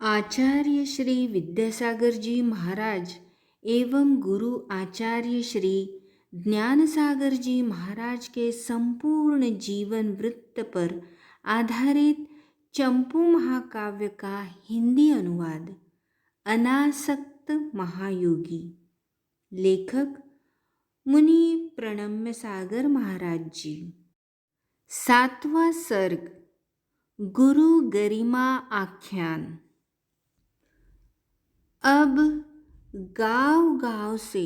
आचार्य श्री विद्यासागर जी महाराज एवं गुरु आचार्य श्री ज्ञान सागर जी महाराज के संपूर्ण जीवन वृत्त पर आधारित चंपू महाकाव्य का हिंदी अनुवाद। अनासक्त महायोगी। लेखक मुनि प्रणम्य सागर महाराज जी। 7वां सर्ग। गुरु गरिमा आख्यान। अब गांव-गांव से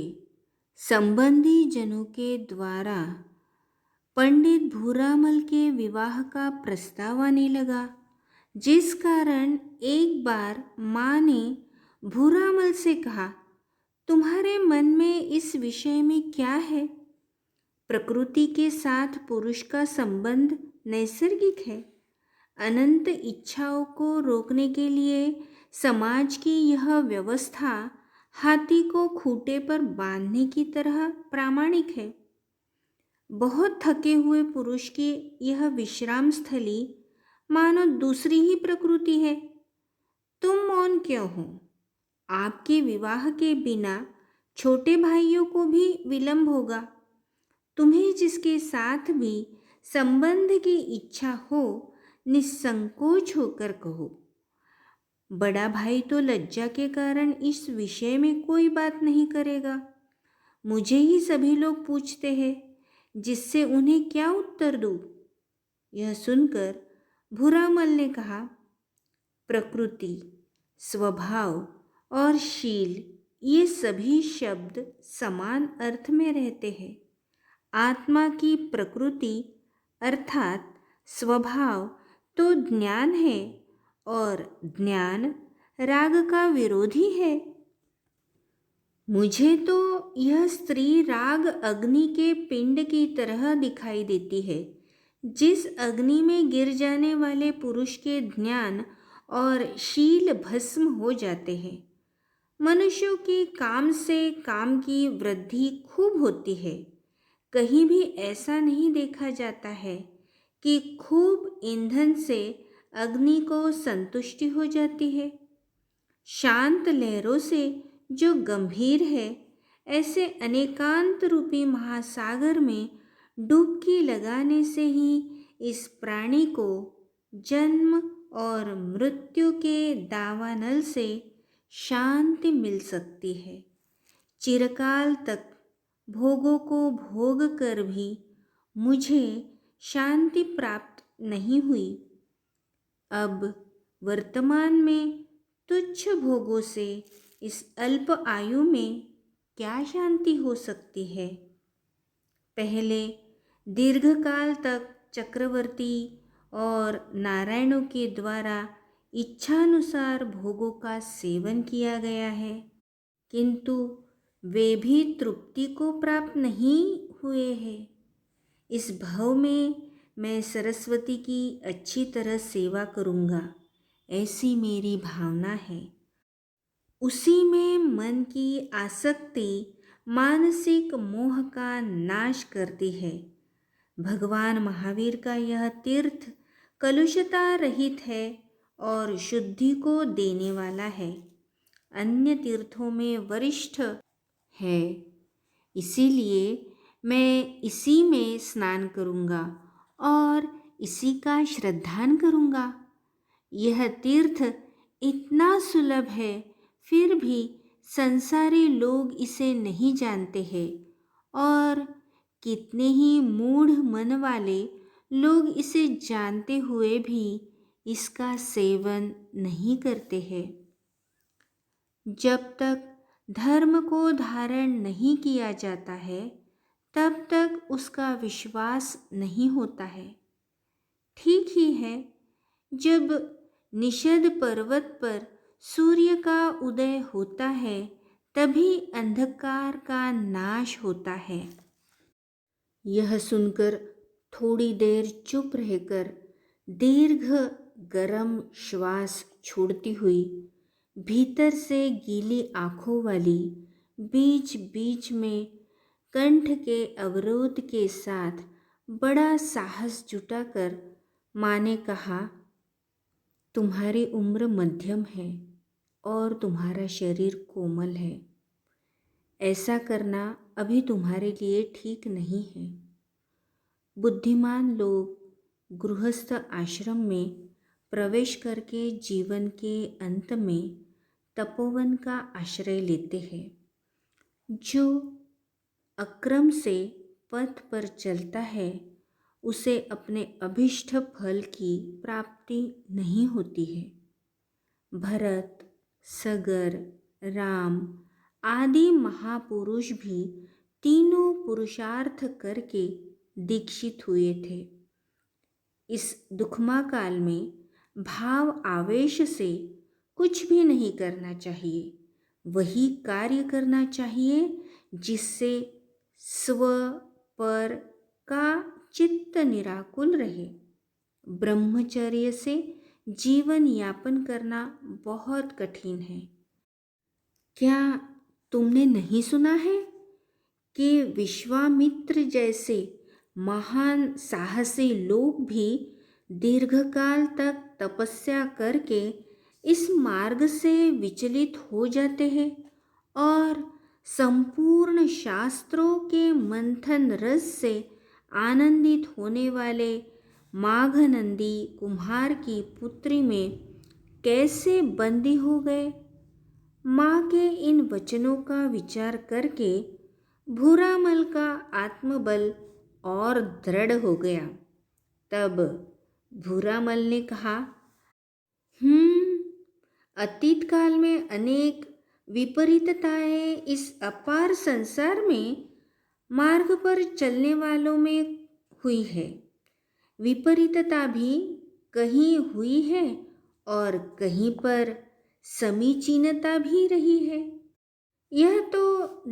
संबंधी जनों के द्वारा पंडित भूरामल के विवाह का प्रस्ताव आने लगा, जिस कारण एक बार माँ ने भूरामल से कहा, तुम्हारे मन में इस विषय में क्या है? प्रकृति के साथ पुरुष का संबंध नैसर्गिक है। अनंत इच्छाओं को रोकने के लिए समाज की यह व्यवस्था हाथी को खूंटे पर बांधने की तरह प्रामाणिक है। बहुत थके हुए पुरुष की यह विश्राम स्थली मानो दूसरी ही प्रकृति है। तुम मौन क्यों हो? आपके विवाह के बिना छोटे भाइयों को भी विलंब होगा। तुम्हें जिसके साथ भी संबंध की इच्छा हो, निस्संकोच होकर कहो। बड़ा भाई तो लज्जा के कारण इस विषय में कोई बात नहीं करेगा। मुझे ही सभी लोग पूछते हैं, जिससे उन्हें क्या उत्तर दूँ? यह सुनकर भूरामल ने कहा, प्रकृति, स्वभाव और शील ये सभी शब्द समान अर्थ में रहते हैं। आत्मा की प्रकृति अर्थात स्वभाव तो ज्ञान है और ज्ञान राग का विरोधी है। मुझे तो यह स्त्री राग अग्नि के पिंड की तरह दिखाई देती है, जिस अग्नि में गिर जाने वाले पुरुष के ज्ञान और शील भस्म हो जाते हैं। मनुष्यों की काम से काम की वृद्धि खूब होती है। कहीं भी ऐसा नहीं देखा जाता है कि खूब ईंधन से अग्नि को संतुष्टि हो जाती है। शांत लहरों से जो गंभीर है, ऐसे अनेकांत रूपी महासागर में डुबकी लगाने से ही इस प्राणी को जन्म और मृत्यु के दावानल से शांति मिल सकती है। चिरकाल तक भोगों को भोग कर भी मुझे शांति प्राप्त नहीं हुई। अब वर्तमान में तुच्छ भोगों से इस अल्प आयु में क्या शांति हो सकती है? पहले दीर्घकाल तक चक्रवर्ती और नारायणों के द्वारा इच्छानुसार भोगों का सेवन किया गया है, किंतु वे भी तृप्ति को प्राप्त नहीं हुए हैं। इस भाव में मैं सरस्वती की अच्छी तरह सेवा करूँगा, ऐसी मेरी भावना है। उसी में मन की आसक्ति मानसिक मोह का नाश करती है। भगवान महावीर का यह तीर्थ कलुषता रहित है और शुद्धि को देने वाला है। अन्य तीर्थों में वरिष्ठ है, इसीलिए मैं इसी में स्नान करूँगा और इसी का श्रद्धान करूँगा। यह तीर्थ इतना सुलभ है, फिर भी संसारी लोग इसे नहीं जानते हैं और कितने ही मूढ़ मन वाले लोग इसे जानते हुए भी इसका सेवन नहीं करते हैं। जब तक धर्म को धारण नहीं किया जाता है, तब तक उसका विश्वास नहीं होता है। ठीक ही है, जब निषद पर्वत पर सूर्य का उदय होता है, तभी अंधकार का नाश होता है। यह सुनकर थोड़ी देर चुप रहकर दीर्घ गरम श्वास छोड़ती हुई, भीतर से गीली आँखों वाली, बीच बीच में कंठ के अवरोध के साथ बड़ा साहस जुटाकर माँ ने कहा, तुम्हारी उम्र मध्यम है और तुम्हारा शरीर कोमल है। ऐसा करना अभी तुम्हारे लिए ठीक नहीं है। बुद्धिमान लोग गृहस्थ आश्रम में प्रवेश करके जीवन के अंत में तपोवन का आश्रय लेते हैं। जो अक्रम से पथ पर चलता है उसे अपने अभीष्ट फल की प्राप्ति नहीं होती है। भरत, सगर, राम आदि महापुरुष भी तीनों पुरुषार्थ करके दीक्षित हुए थे। इस दुखमा काल में भाव आवेश से कुछ भी नहीं करना चाहिए। वही कार्य करना चाहिए जिससे स्व पर का चित्त निराकुल रहे। ब्रह्मचर्य से जीवन यापन करना बहुत कठिन है। क्या तुमने नहीं सुना है कि विश्वामित्र जैसे महान साहसी लोग भी दीर्घकाल तक तपस्या करके इस मार्ग से विचलित हो जाते हैं और संपूर्ण शास्त्रों के मंथन रस से आनंदित होने वाले माघनंदी कुम्हार की पुत्री में कैसे बंदी हो गए। माँ के इन वचनों का विचार करके भूरामल का आत्मबल और दृढ़ हो गया। तब भूरामल ने कहा, अतीत काल में अनेक विपरीतताएं इस अपार संसार में मार्ग पर चलने वालों में हुई है। विपरीतता भी कहीं हुई है और कहीं पर समीचीनता भी रही है। यह तो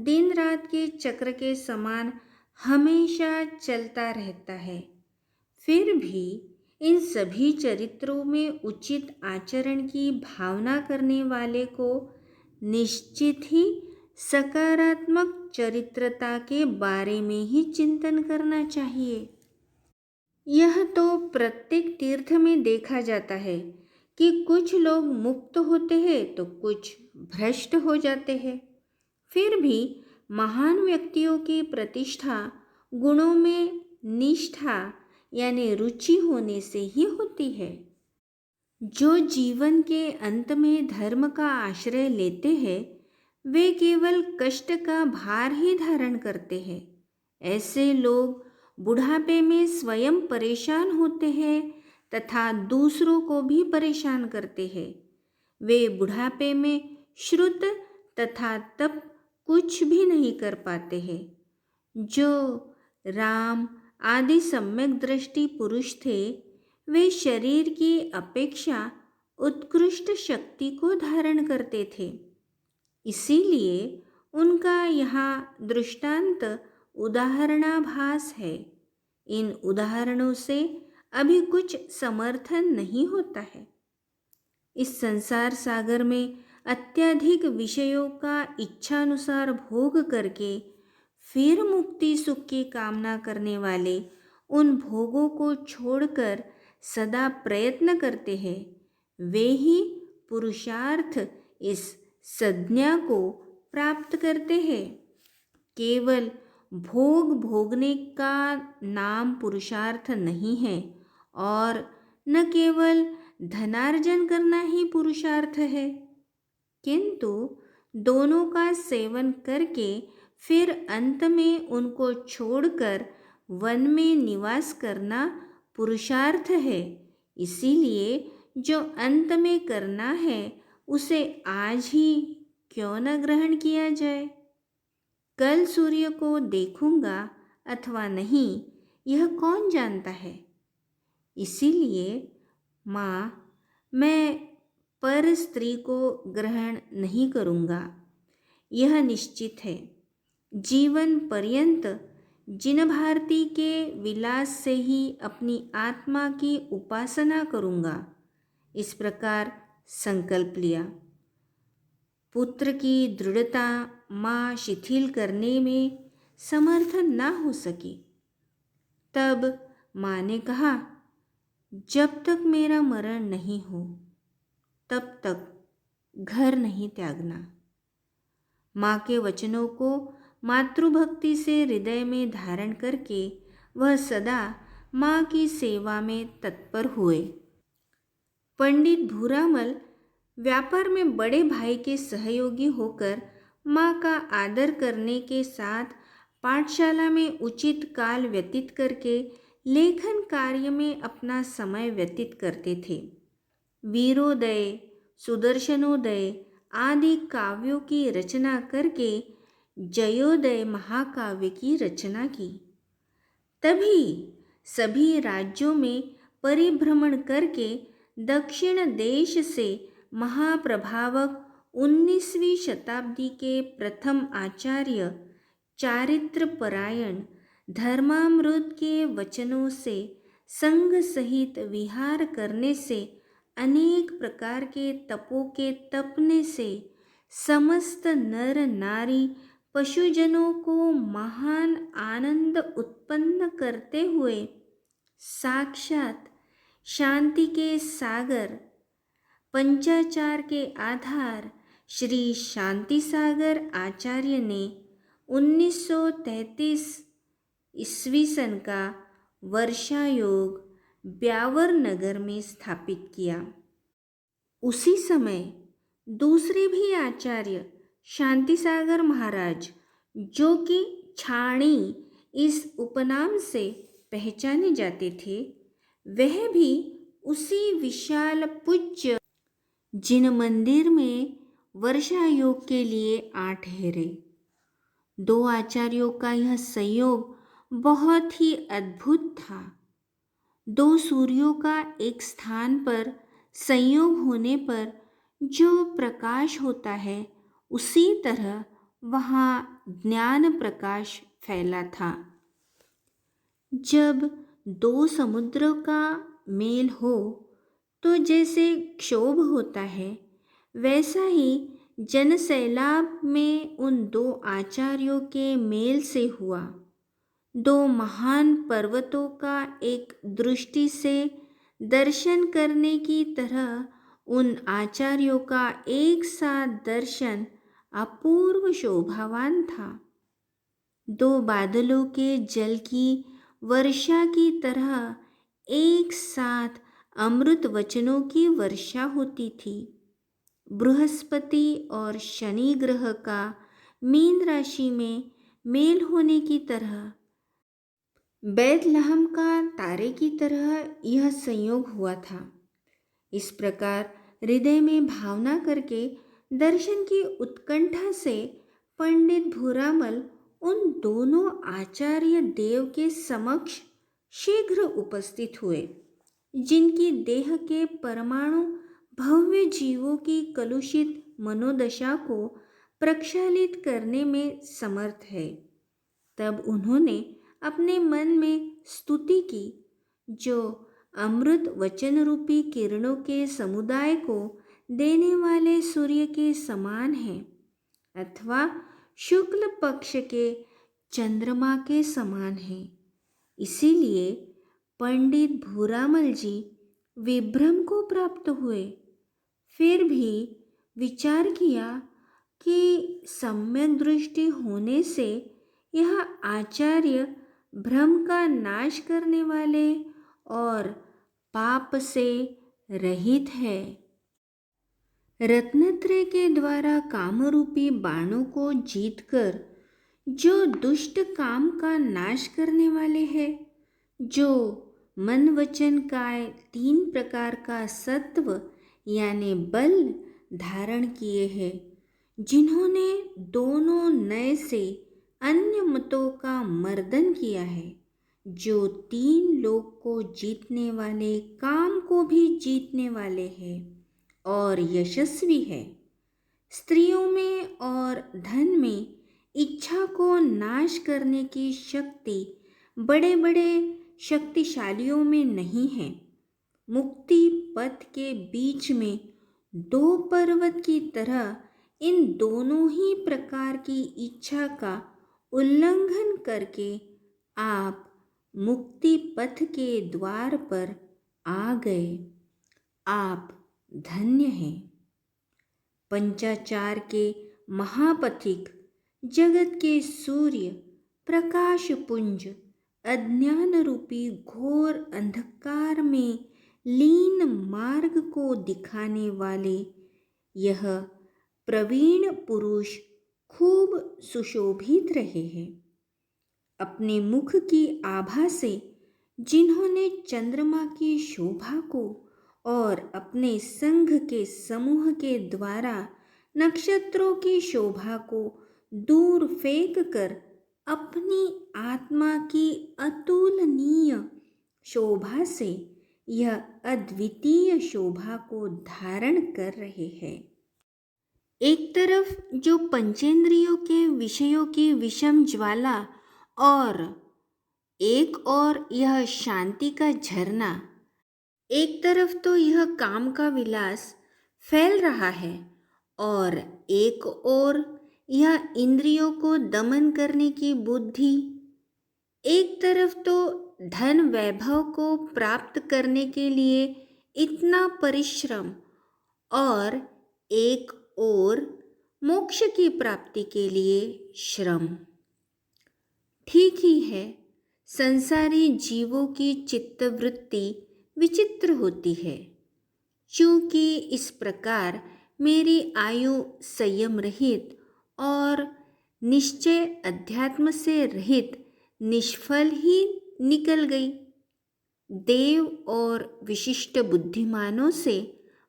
दिन रात के चक्र के समान हमेशा चलता रहता है। फिर भी इन सभी चरित्रों में उचित आचरण की भावना करने वाले को निश्चित ही सकारात्मक चरित्रता के बारे में ही चिंतन करना चाहिए। यह तो प्रत्येक तीर्थ में देखा जाता है कि कुछ लोग मुक्त होते हैं तो कुछ भ्रष्ट हो जाते हैं। फिर भी महान व्यक्तियों की प्रतिष्ठा गुणों में निष्ठा यानी रुचि होने से ही होती है। जो जीवन के अंत में धर्म का आश्रय लेते हैं वे केवल कष्ट का भार ही धारण करते हैं। ऐसे लोग बुढ़ापे में स्वयं परेशान होते हैं तथा दूसरों को भी परेशान करते हैं। वे बुढ़ापे में श्रुत तथा तप कुछ भी नहीं कर पाते हैं। जो राम आदि सम्यक दृष्टि पुरुष थे वे शरीर की अपेक्षा उत्कृष्ट शक्ति को धारण करते थे। इसीलिए उनका यहाँ दृष्टांत उदाहरणाभास है। इन उदाहरणों से अभी कुछ समर्थन नहीं होता है। इस संसार सागर में अत्यधिक विषयों का इच्छानुसार भोग करके फिर मुक्ति सुख की कामना करने वाले उन भोगों को छोड़कर सदा प्रयत्न करते हैं। वे ही पुरुषार्थ इस संज्ञा को प्राप्त करते हैं। केवल भोग भोगने का नाम पुरुषार्थ नहीं है और न केवल धनार्जन करना ही पुरुषार्थ है, किंतु दोनों का सेवन करके फिर अंत में उनको छोड़कर वन में निवास करना पुरुषार्थ है। इसीलिए जो अंत में करना है उसे आज ही क्यों न ग्रहण किया जाए। कल सूर्य को देखूंगा अथवा नहीं यह कौन जानता है। इसीलिए माँ, मैं पर स्त्री को ग्रहण नहीं करूँगा, यह निश्चित है। जीवन पर्यंत जिन भारती के विलास से ही अपनी आत्मा की उपासना करूँगा। इस प्रकार संकल्प लिया। पुत्र की दृढ़ता माँ शिथिल करने में समर्थ न हो सकी। तब माँ ने कहा, जब तक मेरा मरण नहीं हो तब तक घर नहीं त्यागना। माँ के वचनों को मातृभक्ति से हृदय में धारण करके वह सदा माँ की सेवा में तत्पर हुए। पंडित भूरामल व्यापार में बड़े भाई के सहयोगी होकर माँ का आदर करने के साथ पाठशाला में उचित काल व्यतीत करके लेखन कार्य में अपना समय व्यतीत करते थे। वीरोदय, सुदर्शनोदय आदि काव्यों की रचना करके जयोदय महाकाव्य की रचना की। तभी सभी राज्यों में परिभ्रमण करके दक्षिण देश से महाप्रभावक 19वीं शताब्दी के प्रथम आचार्य चारित्रपरायण धर्मामृत के वचनों से संग सहित विहार करने से, अनेक प्रकार के तपों के तपने से समस्त नर नारी पशुजनों को महान आनंद उत्पन्न करते हुए साक्षात शांति के सागर, पंचाचार के आधार श्री शांति सागर आचार्य ने 1933 ईस्वी सन का वर्षायोग ब्यावर नगर में स्थापित किया। उसी समय दूसरे भी आचार्य शांति सागर महाराज, जो कि छाणी इस उपनाम से पहचाने जाते थे, वह भी उसी विशाल पूज्य जिन मंदिर में वर्षायोग के लिए आ ठहरे। दो आचार्यों का यह संयोग बहुत ही अद्भुत था। दो सूर्यों का एक स्थान पर संयोग होने पर जो प्रकाश होता है, उसी तरह वहाँ ज्ञान प्रकाश फैला था। जब दो समुद्रों का मेल हो तो जैसे क्षोभ होता है, वैसा ही जनसैलाब में उन दो आचार्यों के मेल से हुआ। दो महान पर्वतों का एक दृष्टि से दर्शन करने की तरह उन आचार्यों का एक साथ दर्शन अपूर्व शोभावान था। दो बादलों के जल की वर्षा की तरह एक साथ अमृत वचनों की वर्षा होती थी। बृहस्पति और शनि ग्रह का मीन राशि में मेल होने की तरह बैतलहम का तारे की तरह यह संयोग हुआ था। इस प्रकार हृदय में भावना करके दर्शन की उत्कंठा से पंडित भूरामल उन दोनों आचार्य देव के समक्ष शीघ्र उपस्थित हुए, जिनकी देह के परमाणु भव्य जीवों की कलुषित मनोदशा को प्रक्षालित करने में समर्थ है। तब उन्होंने अपने मन में स्तुति की, जो अमृत वचन रूपी किरणों के समुदाय को देने वाले सूर्य के समान है, अथवा शुक्ल पक्ष के चंद्रमा के समान है। इसीलिए पंडित भूरामल जी विभ्रम को प्राप्त हुए। फिर भी विचार किया कि सम्यक दृष्टि होने से यह आचार्य भ्रम का नाश करने वाले और पाप से रहित है। रत्नत्रय के द्वारा कामरूपी बाणों को जीतकर जो दुष्ट काम का नाश करने वाले हैं, जो मन वचन काय 3 प्रकार का सत्व यानी बल धारण किए हैं, जिन्होंने दोनों नए से अन्य मतों का मर्दन किया है, जो 3 लोक को जीतने वाले, काम को भी जीतने वाले हैं और यशस्वी है। स्त्रियों में और धन में इच्छा को नाश करने की शक्ति बड़े बड़े शक्तिशालियों में नहीं है। मुक्ति पथ के बीच में 2 पर्वत की तरह इन दोनों ही प्रकार की इच्छा का उल्लंघन करके आप मुक्ति पथ के द्वार पर आ गए। आप धन्य हैं। पंचाचार के महापथिक, जगत के सूर्य, प्रकाश पुंज, अज्ञान रूपी घोर अंधकार में लीन मार्ग को दिखाने वाले यह प्रवीण पुरुष खूब सुशोभित रहे हैं। अपने मुख की आभा से जिन्होंने चंद्रमा की शोभा को और अपने संघ के समूह के द्वारा नक्षत्रों की शोभा को दूर फेंक कर अपनी आत्मा की अतुलनीय शोभा से यह अद्वितीय शोभा को धारण कर रहे हैं। एक तरफ जो पंचेंद्रियों के विषयों की विषम ज्वाला और एक और यह शांति का झरना, एक तरफ तो यह काम का विलास फैल रहा है और एक और यह इंद्रियों को दमन करने की बुद्धि, एक तरफ तो धन वैभव को प्राप्त करने के लिए इतना परिश्रम और एक और मोक्ष की प्राप्ति के लिए श्रम। ठीक ही है, संसारी जीवों की चित्तवृत्ति विचित्र होती है। चूंकि इस प्रकार मेरी आयु संयम रहित और निश्चय अध्यात्म से रहित निष्फल ही निकल गई। देव और विशिष्ट बुद्धिमानों से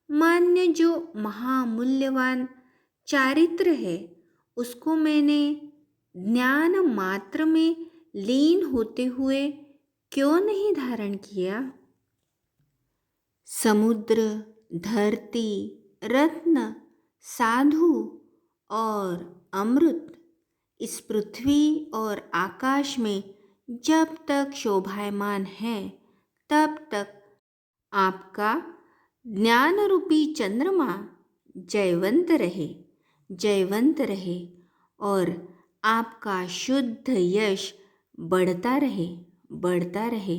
मान्य जो महामूल्यवान चारित्र है, उसको मैंने ज्ञान मात्र में लीन होते हुए क्यों नहीं धारण किया। समुद्र, धरती, रत्न, साधु और अमृत इस पृथ्वी और आकाश में जब तक शोभायमान है, तब तक आपका ज्ञान रूपी चंद्रमा जयवंत रहे, जयवंत रहे और आपका शुद्ध यश बढ़ता रहे, बढ़ता रहे।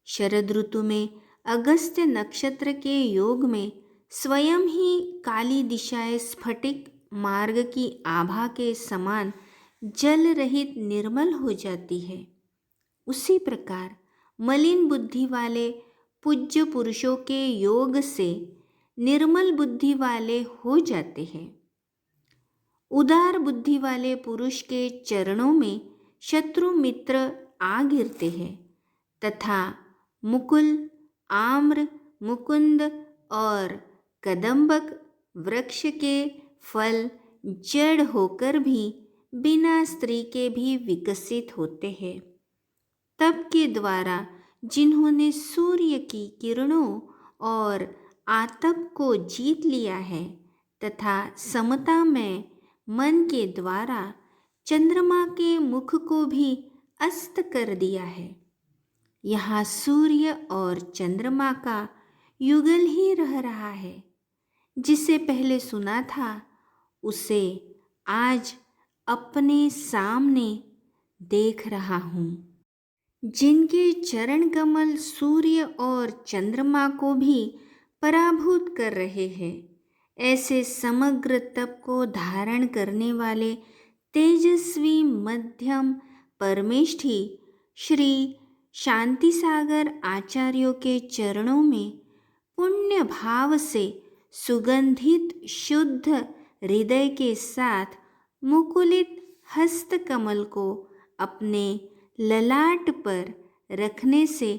शरद ऋतु में अगस्त्य नक्षत्र के योग में स्वयं ही काली दिशाएं स्फटिक मार्ग की आभा के समान जल रहित निर्मल हो जाती है। उसी प्रकार मलिन बुद्धि वाले पूज्य पुरुषों के योग से निर्मल बुद्धि वाले हो जाते हैं। उदार बुद्धि वाले पुरुष के चरणों में शत्रु मित्र आ गिरते हैं तथा मुकुल, आम्र, मुकुंद और कदम्बक वृक्ष के फल जड़ होकर भी बिना स्त्री के भी विकसित होते हैं। तप के द्वारा जिन्होंने सूर्य की किरणों और आतप को जीत लिया है तथा समता में मन के द्वारा चंद्रमा के मुख को भी अस्त कर दिया है, यहाँ सूर्य और चंद्रमा का युगल ही रह रहा है। जिसे पहले सुना था उसे आज अपने सामने देख रहा हूँ। जिनके चरण कमल सूर्य और चंद्रमा को भी पराभूत कर रहे हैं, ऐसे समग्र तप को धारण करने वाले तेजस्वी मध्यम परमेष्ठी श्री शांति सागर आचार्यों के चरणों में पुण्य भाव से सुगंधित शुद्ध हृदय के साथ मुकुलित हस्त कमल को अपने ललाट पर रखने से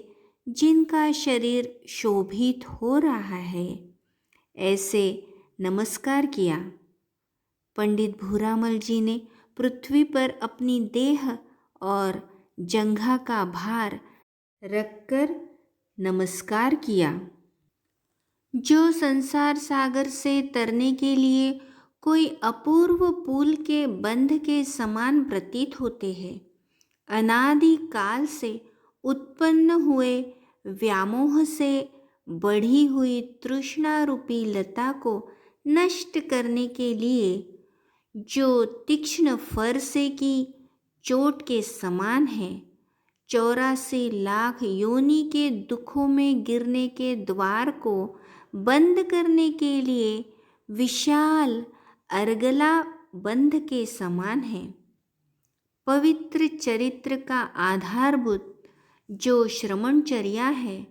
जिनका शरीर शोभित हो रहा है, ऐसे नमस्कार किया। पंडित भूरामल जी ने पृथ्वी पर अपनी देह और जंघा का भार रखकर नमस्कार किया। जो संसार सागर से तरने के लिए कोई अपूर्व पुल के बंध के समान प्रतीत होते हैं, अनादि काल से उत्पन्न हुए व्यामोह से बढ़ी हुई तृष्णा रूपी लता को नष्ट करने के लिए जो तीक्ष्ण फरसे की चोट के समान है, 84 लाख योनि के दुखों में गिरने के द्वार को बंद करने के लिए विशाल अर्गला बंध के समान है। पवित्र चरित्र का आधारभूत जो श्रमणचर्या है,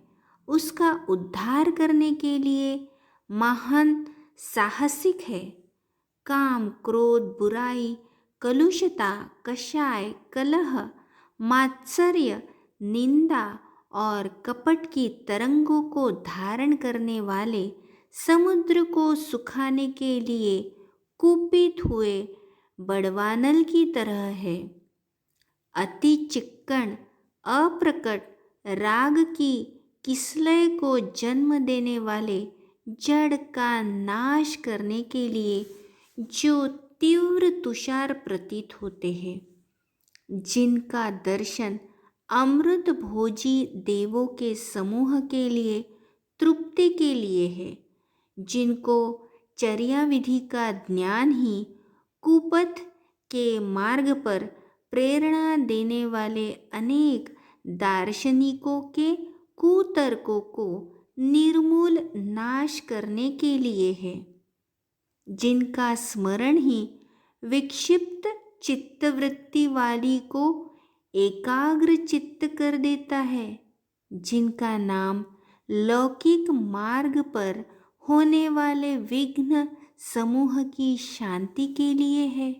उसका उद्धार करने के लिए महान साहसिक है। काम, क्रोध, बुराई, कलुषता, कषाय, कलह, मात्सर्य, निंदा और कपट की तरंगों को धारण करने वाले समुद्र को सुखाने के लिए कुपित हुए बड़वानल की तरह है। अति चिक्कण अप्रकट राग की किसलय को जन्म देने वाले जड़ का नाश करने के लिए जो तीव्र तुषार प्रतीत होते हैं, जिनका दर्शन अमृत भोजी देवों के समूह के लिए तृप्ति के लिए है, जिनको चर्या विधि का ज्ञान ही कुपथ के मार्ग पर प्रेरणा देने वाले अनेक दार्शनिकों के कुतर्कों को निर्मूल नाश करने के लिए है, जिनका स्मरण ही विक्षिप्त चित्तवृत्ति वाली को एकाग्र चित्त कर देता है, जिनका नाम लौकिक मार्ग पर होने वाले विघ्न समूह की शांति के लिए है।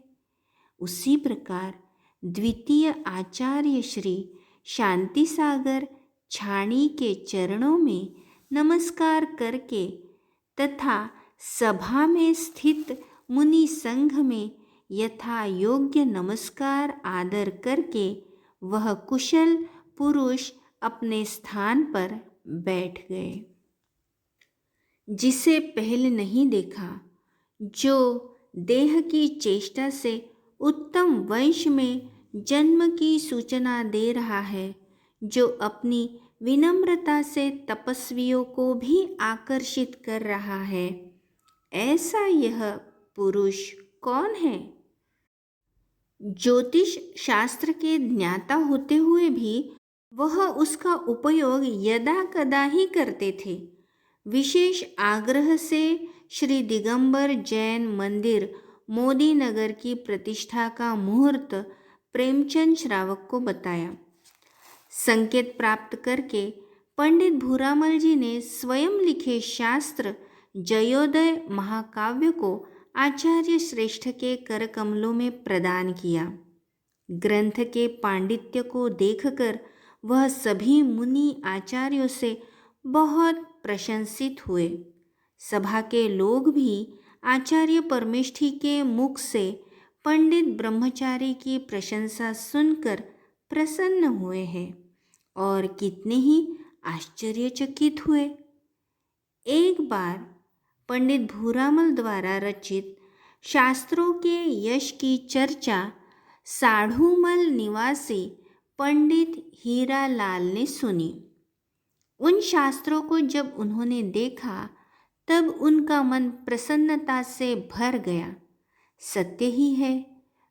उसी प्रकार द्वितीय आचार्य श्री शांति सागर छाणी के चरणों में नमस्कार करके तथा सभा में स्थित मुनि संघ में यथा योग्य नमस्कार आदर करके वह कुशल पुरुष अपने स्थान पर बैठ गए। जिसे पहले नहीं देखा, जो देह की चेष्टा से उत्तम वंश में जन्म की सूचना दे रहा है, जो अपनी विनम्रता से तपस्वियों को भी आकर्षित कर रहा है, ऐसा यह पुरुष कौन है? ज्योतिष शास्त्र के ज्ञाता होते हुए भी वह उसका उपयोग यदा कदा ही करते थे। विशेष आग्रह से श्री दिगंबर जैन मंदिर मोदी नगर की प्रतिष्ठा का मुहूर्त प्रेमचंद श्रावक को बताया। संकेत प्राप्त करके पंडित भूरामल जी ने स्वयं लिखे शास्त्र जयोदय महाकाव्य को आचार्य श्रेष्ठ के कर कमलों में प्रदान किया। ग्रंथ के पांडित्य को देखकर वह सभी मुनि आचार्यों से बहुत प्रशंसित हुए। सभा के लोग भी आचार्य परमेष्ठी के मुख से पंडित ब्रह्मचारी की प्रशंसा सुनकर प्रसन्न हुए हैं और कितने ही आश्चर्यचकित हुए। एक बार पंडित भूरामल द्वारा रचित शास्त्रों के यश की चर्चा साढ़ूमल निवासी पंडित हीरालाल ने सुनी। उन शास्त्रों को जब उन्होंने देखा तब उनका मन प्रसन्नता से भर गया। सत्य ही है,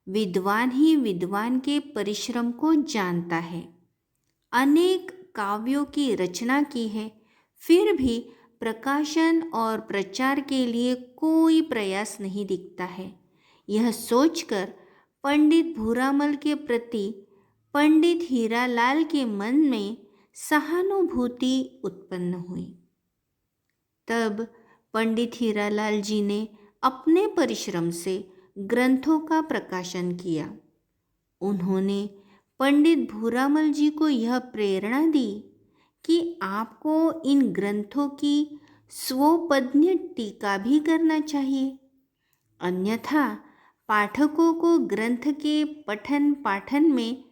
विद्वान ही विद्वान के परिश्रम को जानता है। अनेक काव्यों की रचना की है, फिर भी प्रकाशन और प्रचार के लिए कोई प्रयास नहीं दिखता है। यह सोचकर पंडित भूरामल के प्रति पंडित हीरालाल के मन में सहानुभूति उत्पन्न हुई। तब पंडित हीरालाल जी ने अपने परिश्रम से ग्रंथों का प्रकाशन किया। उन्होंने पंडित भूरामल जी को यह प्रेरणा दी कि आपको इन ग्रंथों की स्वपद्य टीका भी करना चाहिए, अन्यथा पाठकों को ग्रंथ के पठन पाठन में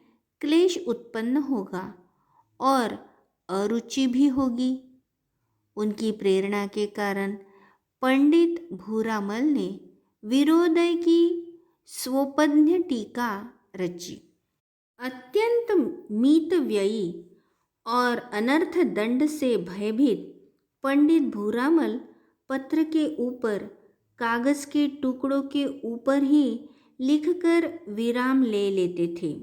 क्लेश उत्पन्न होगा और अरुचि भी होगी। उनकी प्रेरणा के कारण पंडित भूरामल ने वीरोदय की स्वपद्य टीका रची। अत्यंत मितव्ययी और अनर्थ दंड से भयभीत पंडित भूरामल पत्र के ऊपर कागज के टुकड़ों के ऊपर ही लिखकर विराम ले लेते थे।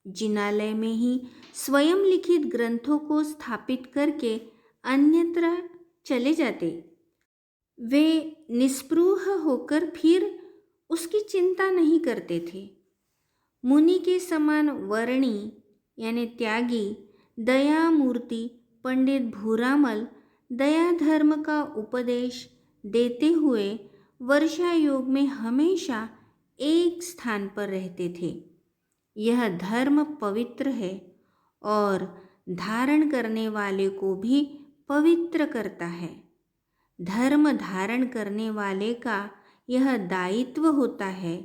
जिनालय में ही स्वयं लिखित ग्रंथों को स्थापित करके अन्यत्र चले जाते। वे निस्पृह होकर फिर उसकी चिंता नहीं करते थे। मुनि के समान वर्णी यानी त्यागी दया मूर्ति पंडित भूरामल दया धर्म का उपदेश देते हुए वर्षा योग में हमेशा एक स्थान पर रहते थे। यह धर्म पवित्र है और धारण करने वाले को भी पवित्र करता है। धर्म धारण करने वाले का यह दायित्व होता है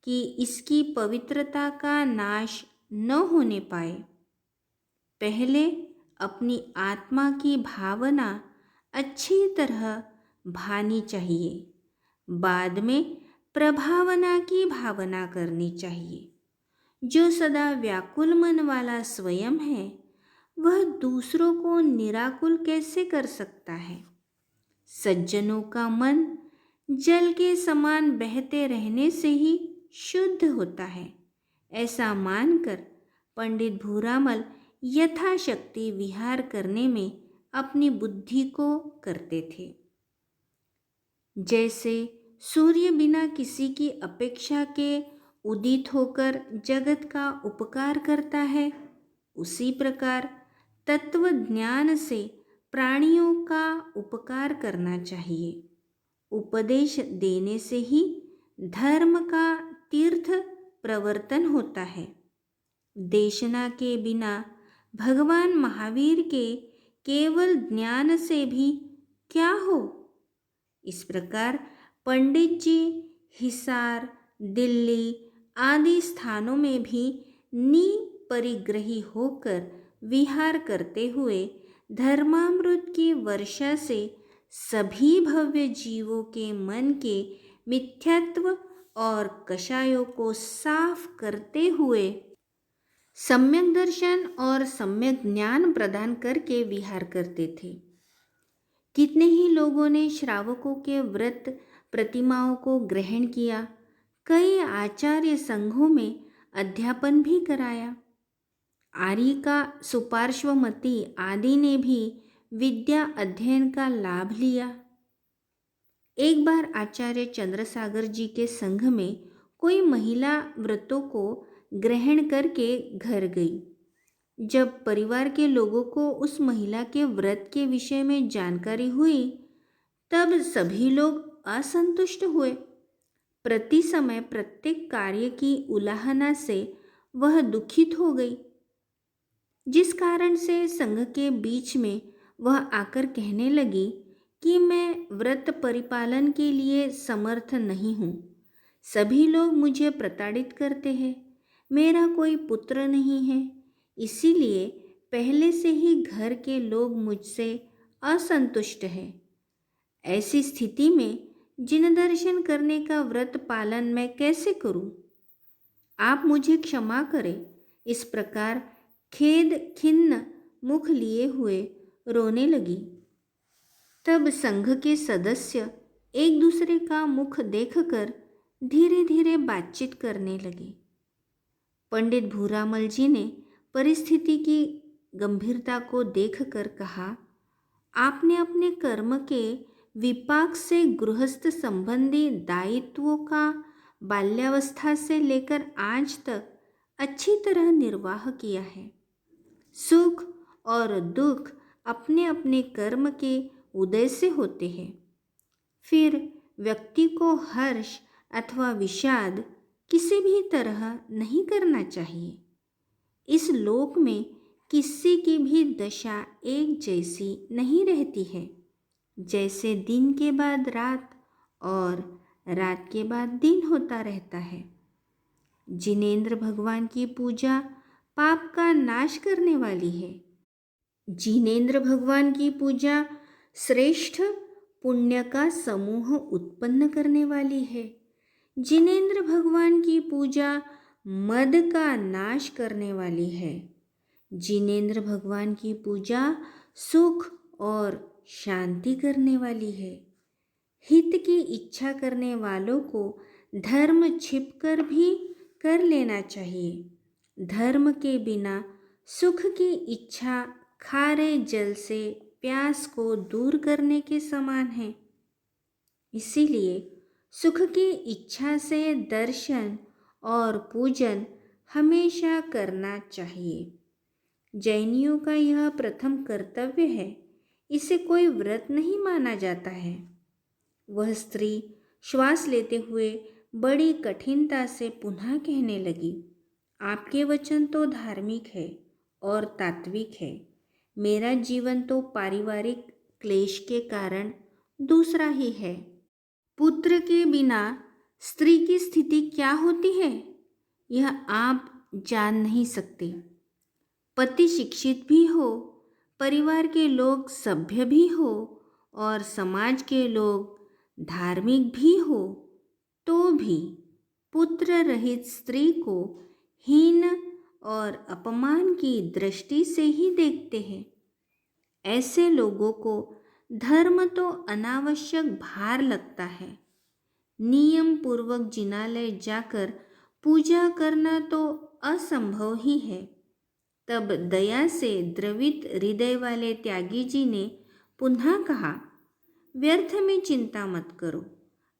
कि इसकी पवित्रता का नाश न होने पाए। पहले अपनी आत्मा की भावना अच्छी तरह भानी चाहिए, बाद में प्रभावना की भावना करनी चाहिए। जो सदा व्याकुल मन वाला स्वयं है, वह दूसरों को निराकुल कैसे कर सकता है। सज्जनों का मन जल के समान बहते रहने से ही शुद्ध होता है। ऐसा मानकर पंडित भूरामल यथाशक्ति विहार करने में अपनी बुद्धि को करते थे। जैसे सूर्य बिना किसी की अपेक्षा के उदित होकर जगत का उपकार करता है, उसी प्रकार तत्व ज्ञान से प्राणियों का उपकार करना चाहिए। उपदेश देने से ही धर्म का तीर्थ प्रवर्तन होता है। देशना के बिना भगवान महावीर के केवल ज्ञान से भी क्या हो। इस प्रकार पंडित जी हिसार, दिल्ली आदि स्थानों में भी निपरिग्रही होकर विहार करते हुए धर्मामृत की वर्षा से सभी भव्य जीवों के मन के मिथ्यात्व और कषायों को साफ करते हुए सम्यक दर्शन और सम्यक ज्ञान प्रदान करके विहार करते थे। कितने ही लोगों ने श्रावकों के व्रत प्रतिमाओं को ग्रहण किया। कई आचार्य संघों में अध्यापन भी कराया। आर्य का सुपार्श्वमती आदि ने भी विद्या अध्ययन का लाभ लिया। एक बार आचार्य चंद्रसागर जी के संघ में कोई महिला व्रतों को ग्रहण करके घर गई। जब परिवार के लोगों को उस महिला के व्रत के विषय में जानकारी हुई, तब सभी लोग असंतुष्ट हुए। प्रति समय प्रत्येक कार्य की उलाहना से वह दुखित हो गई, जिस कारण से संघ के बीच में वह आकर कहने लगी कि मैं व्रत परिपालन के लिए समर्थ नहीं हूँ। सभी लोग मुझे प्रताड़ित करते हैं। मेरा कोई पुत्र नहीं है, इसीलिए पहले से ही घर के लोग मुझसे असंतुष्ट हैं। ऐसी स्थिति में जिन दर्शन करने का व्रत पालन मैं कैसे करूं? आप मुझे क्षमा करें। इस प्रकार खेद खिन्न मुख लिए हुए रोने लगी। तब संघ के सदस्य एक दूसरे का मुख देखकर धीरे धीरे बातचीत करने लगे। पंडित भूरामल जी ने परिस्थिति की गंभीरता को देखकर कहा, आपने अपने कर्म के विपाक से गृहस्थ संबंधी दायित्वों का बाल्यावस्था से लेकर आज तक अच्छी तरह निर्वाह किया है। सुख और दुख अपने अपने कर्म के उदय से होते हैं। फिर व्यक्ति को हर्ष अथवा विषाद किसी भी तरह नहीं करना चाहिए। इस लोक में किसी की भी दशा एक जैसी नहीं रहती है। जैसे दिन के बाद रात और रात के बाद दिन होता रहता है। जिनेंद्र भगवान की पूजा पाप का नाश करने वाली है। जिनेंद्र भगवान की पूजा श्रेष्ठ पुण्य का समूह उत्पन्न करने वाली है। जिनेंद्र भगवान की पूजा मद का नाश करने वाली है। जिनेंद्र भगवान की पूजा सुख और शांति करने वाली है। हित की इच्छा करने वालों को धर्म छिपकर भी कर लेना चाहिए। धर्म के बिना सुख की इच्छा खारे जल से प्यास को दूर करने के समान है। इसीलिए सुख की इच्छा से दर्शन और पूजन हमेशा करना चाहिए। जैनियों का यह प्रथम कर्तव्य है। इसे कोई व्रत नहीं माना जाता है। वह स्त्री श्वास लेते हुए बड़ी कठिनता से पुनः कहने लगी, आपके वचन तो धार्मिक है और तात्विक है। मेरा जीवन तो पारिवारिक क्लेश के कारण दूसरा ही है। पुत्र के बिना स्त्री की स्थिति क्या होती है, यह आप जान नहीं सकते। पति शिक्षित भी हो, परिवार के लोग सभ्य भी हो और समाज के लोग धार्मिक भी हो, तो भी पुत्र रहित स्त्री को हीन और अपमान की दृष्टि से ही देखते हैं। ऐसे लोगों को धर्म तो अनावश्यक भार लगता है। नियम पूर्वक जिनालय जाकर पूजा करना तो असंभव ही है। तब दया से द्रवित हृदय वाले त्यागी जी ने पुनः कहा, व्यर्थ में चिंता मत करो।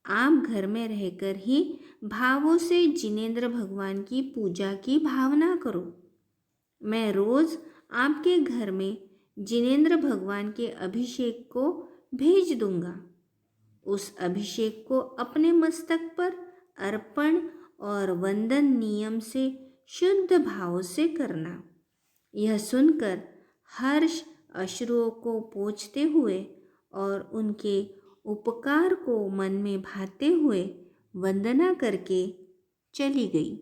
आप घर में रहकर ही भावों से जिनेंद्र भगवान की पूजा की भावना करो। मैं रोज आपके घर में जिनेंद्र भगवान के अभिषेक को भेज दूंगा। उस अभिषेक को अपने मस्तक पर अर्पण और वंदन नियम से शुद्ध भाव से करना। यह सुनकर हर्ष अश्रुओं को पोंछते हुए और उनके उपकार को मन में भाते हुए वंदना करके चली गई।